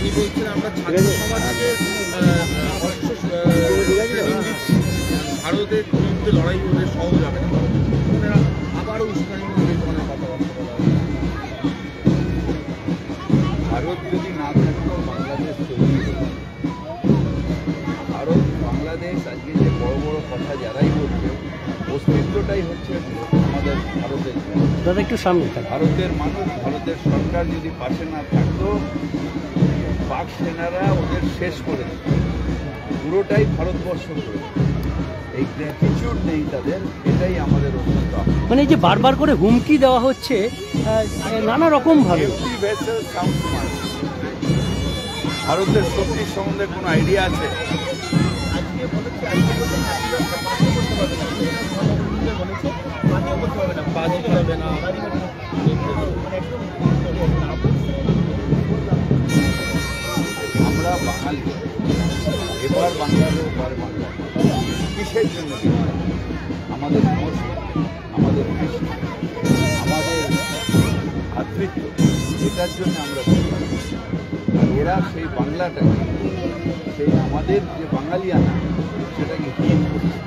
উনি বলছেন আমরা ছাত্র সমাজকে ভারতের বিরুদ্ধে লড়াই করে সহজ হবে না, ওনারা আবারও উস্কানিমূলক ধরনের কথাবার্তা বলা হয়। ভারত যদি না থাকতো বাংলাদেশ তৈরি হতো। ভারত বাংলাদেশ আজকে যে বড় বড় কথা যারাই বলছে, অস্তিত্বটাই হচ্ছে আমাদের ভারতের। দাদা একটু সামনে ভারতের মানুষ, ভারতের সরকার যদি পাশে না থাকতো, পাক সেনারা ওদের শেষ করে দিত। পুরোটাই ভারতবর্ষ করে, এই গ্র্যাটিটিউড নেই তাদের, এটাই আমাদের অত্যন্ত। মানে এই যে বারবার করে হুমকি দেওয়া হচ্ছে নানা রকম ভাবে, ভারতের শক্তির সম্বন্ধে কোনো আইডিয়া আছে? আজকে বলেছে আজকে করতে পারবে না, বাজি হবে না, আমরা বাঙালি, এবার বাংলাদেশ ওপার বাংলা, কিসের জন্য? আমাদের সংস্কৃতি, আমাদের কৃষ্টি, আমাদের ভাতৃত্ব, এটার জন্য আমরা আর এরা সেই বাংলাটাকে, সেই আমাদের যে বাঙালিয়ানা, সেটাকে হীন করছে।